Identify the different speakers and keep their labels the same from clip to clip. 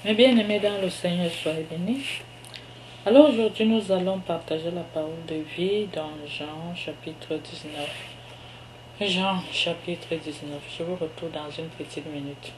Speaker 1: Mes bien-aimés dans le Seigneur, soyez bénis. Alors aujourd'hui, nous allons partager la parole de vie dans Jean chapitre 19. Jean chapitre 19. Je vous retrouve dans une petite minute.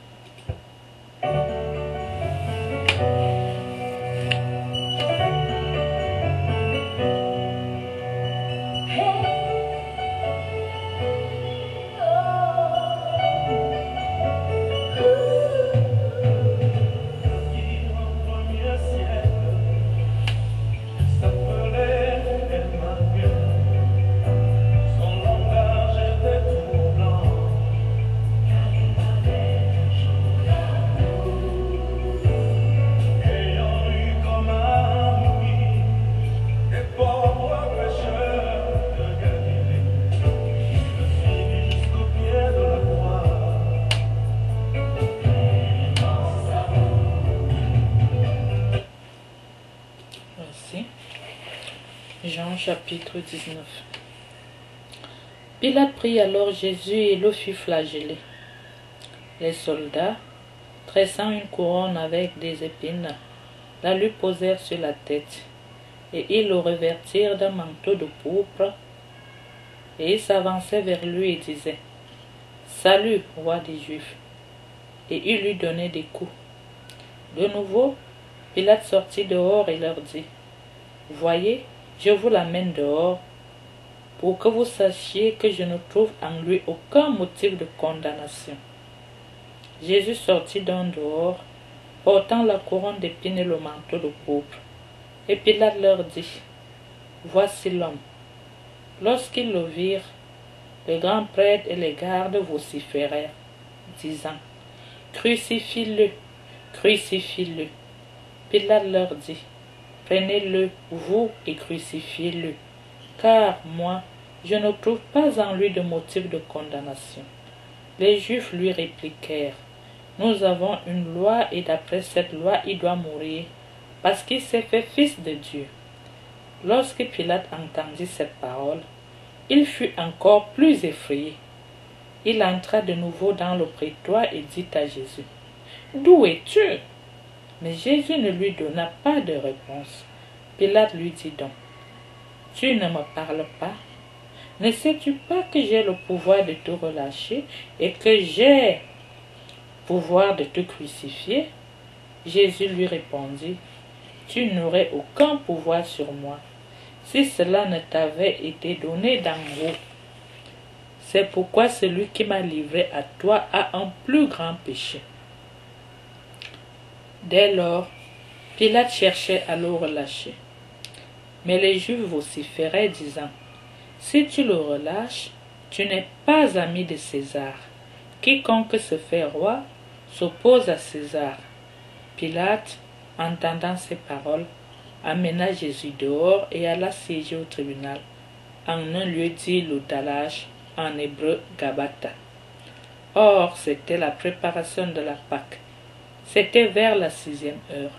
Speaker 1: Jean chapitre 19. Pilate prit alors Jésus et le fit flageller. Les soldats, tressant une couronne avec des épines, la lui posèrent sur la tête, et ils le revêtirent d'un manteau de pourpre, et ils s'avançaient vers lui et disaient: Salut, roi des Juifs! Et ils lui donnaient des coups. De nouveau, Pilate sortit dehors et leur dit: Voyez, je vous l'amène dehors, pour que vous sachiez que je ne trouve en lui aucun motif de condamnation. Jésus sortit donc dehors, portant la couronne d'épines et le manteau de pourpre. Et Pilate leur dit: Voici l'homme. Lorsqu'ils le virent, les grands prêtres et les gardes vociférèrent, disant: Crucifie-le, crucifie-le. Pilate leur dit: Prenez-le, vous, et crucifiez-le, car moi, je ne trouve pas en lui de motif de condamnation. Les Juifs lui répliquèrent: Nous avons une loi, et d'après cette loi, il doit mourir, parce qu'il s'est fait fils de Dieu. Lorsque Pilate entendit cette parole, il fut encore plus effrayé. Il entra de nouveau dans le prétoire et dit à Jésus: D'où es-tu? Mais Jésus ne lui donna pas de réponse. Pilate lui dit donc: Tu ne me parles pas? Ne sais-tu pas que j'ai le pouvoir de te relâcher et que j'ai pouvoir de te crucifier? Jésus lui répondit: Tu n'aurais aucun pouvoir sur moi, si cela ne t'avait été donné d'en haut. C'est pourquoi celui qui m'a livré à toi a un plus grand péché. Dès lors, Pilate cherchait à le relâcher. Mais les Juifs vociféraient, disant: Si tu le relâches, tu n'es pas ami de César. Quiconque se fait roi s'oppose à César. Pilate, entendant ces paroles, amena Jésus dehors et alla siéger au tribunal, en un lieu dit le Dallage, en hébreu Gabata. Or, c'était la préparation de la Pâque. C'était vers la 6e heure.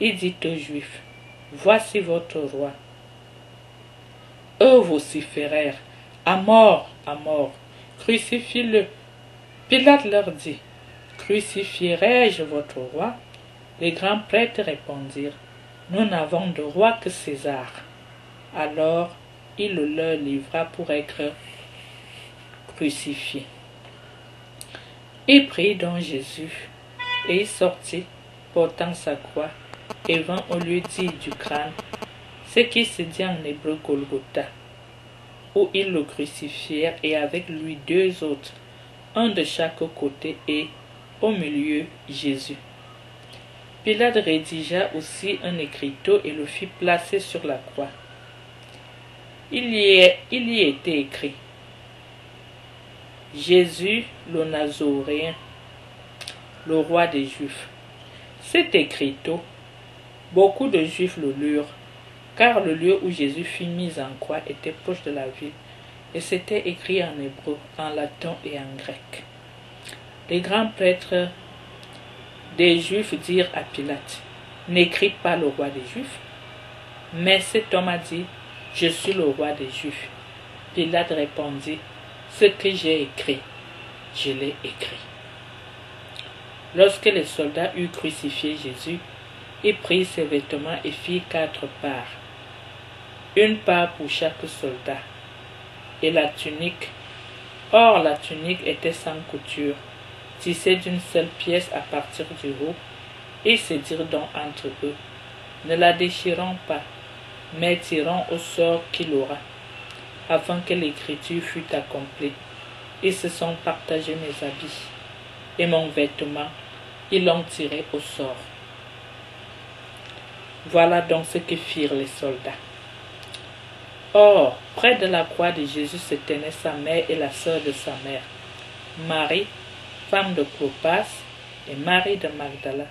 Speaker 1: Il dit aux Juifs: Voici votre roi. Eux vociférèrent: À mort, crucifie-le. Pilate leur dit: Crucifierai-je votre roi? Les grands prêtres répondirent: Nous n'avons de roi que César. Alors il le leur livra pour être crucifié. Il prit donc Jésus, et il sortit, portant sa croix, et vint au lieu dit du crâne, ce qui se dit en hébreu Golgotha, où ils le crucifièrent, et avec lui 2 autres, un de chaque côté, et au milieu Jésus. Pilate rédigea aussi un écriteau et le fit placer sur la croix. Il y était écrit: Jésus le Nazoréen, le roi des Juifs. Cet écriteau, beaucoup de Juifs le lurent, car le lieu où Jésus fut mis en croix était proche de la ville, et c'était écrit en hébreu, en latin et en grec. Les grands prêtres des Juifs dirent à Pilate: N'écris pas le roi des Juifs. Mais cet homme a dit: Je suis le roi des Juifs. Pilate répondit: Ce que j'ai écrit, je l'ai écrit. Lorsque les soldats eurent crucifié Jésus, ils prirent ses vêtements et firent 4 parts, une part pour chaque soldat, et la tunique. Or la tunique était sans couture, tissée d'une seule pièce à partir du haut. Ils se dirent donc entre eux: ne la déchirons pas, mais tirons au sort qu'il aura, afin que l'écriture fût accomplie. Ils se sont partagés mes habits, et mon vêtement, ils l'ont tiré au sort. Voilà donc ce que firent les soldats. Or, près de la croix de Jésus se tenaient sa mère et la sœur de sa mère, Marie, femme de Clopas, et Marie de Magdala.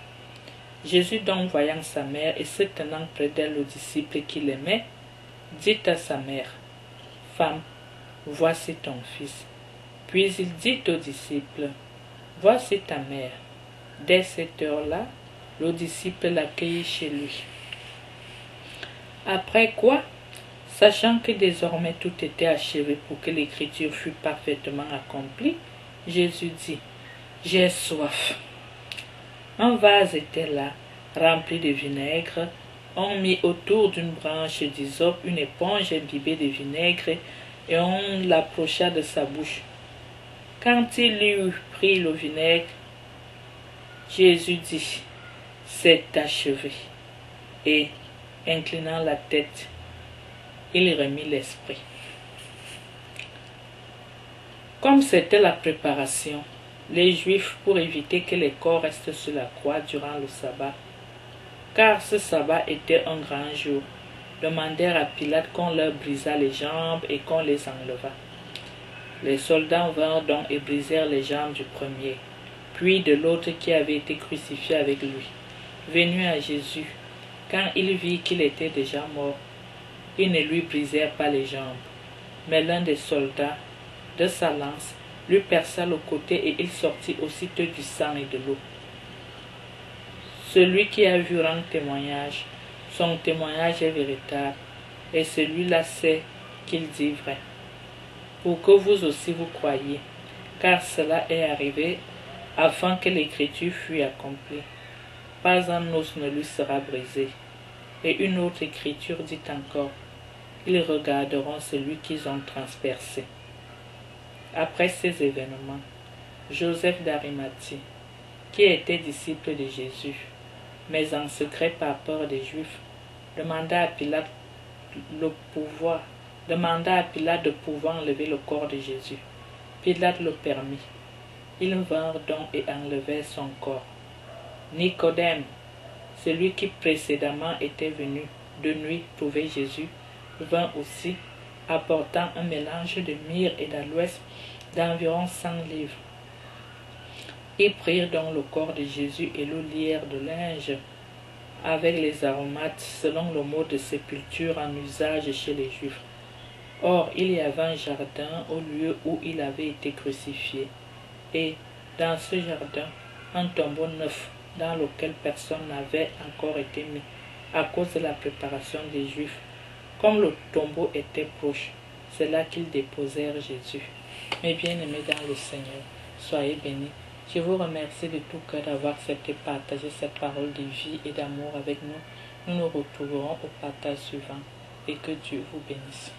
Speaker 1: Jésus donc, voyant sa mère et se tenant près d'elle le disciple qu'il aimait, dit à sa mère: Femme, voici ton fils. Puis il dit au disciple: Voici ta mère. Dès cette heure-là, le disciple l'accueillit chez lui. Après quoi, sachant que désormais tout était achevé pour que l'écriture fût parfaitement accomplie, Jésus dit: J'ai soif. Un vase était là, rempli de vinaigre. On mit autour d'une branche d'hysope une éponge imbibée de vinaigre et on l'approcha de sa bouche. Quand il eut pris le vinaigre, Jésus dit: C'est achevé. Et, inclinant la tête, il remit l'esprit. Comme c'était la préparation, les Juifs, pour éviter que les corps restent sur la croix durant le sabbat, car ce sabbat était un grand jour, demandèrent à Pilate qu'on leur brisât les jambes et qu'on les enlevât. Les soldats vinrent donc et brisèrent les jambes du premier, puis de l'autre qui avait été crucifié avec lui. Venu à Jésus, quand ils virent qu'il était déjà mort, ils ne lui brisèrent pas les jambes, mais l'un des soldats, de sa lance, lui perça le côté et il sortit aussitôt du sang et de l'eau. Celui qui a vu rend témoignage, son témoignage est véritable, et celui-là sait qu'il dit vrai, pour que vous aussi vous croyiez, car cela est arrivé afin que l'écriture fût accomplie. Pas un os ne lui sera brisé. Et une autre écriture dit encore: ils regarderont celui qu'ils ont transpercé. Après ces événements, Joseph d'Arimathie, qui était disciple de Jésus, mais en secret par peur des Juifs, demanda à Pilate de pouvoir enlever le corps de Jésus. Pilate le permit. Ils vinrent donc et enlevèrent son corps. Nicodème, celui qui précédemment était venu de nuit trouver Jésus, vint aussi, apportant un mélange de myrrhe et d'aloès d'environ 100 livres. Ils prirent donc le corps de Jésus et le lièrent de linge avec les aromates selon le mode de sépulture en usage chez les Juifs. Or, il y avait un jardin au lieu où il avait été crucifié, et dans ce jardin, un tombeau neuf dans lequel personne n'avait encore été mis à cause de la préparation des Juifs. Comme le tombeau était proche, c'est là qu'ils déposèrent Jésus. Mes bien-aimés dans le Seigneur, soyez bénis. Je vous remercie de tout cœur d'avoir accepté partager cette parole de vie et d'amour avec nous. Nous nous retrouverons au partage suivant et que Dieu vous bénisse.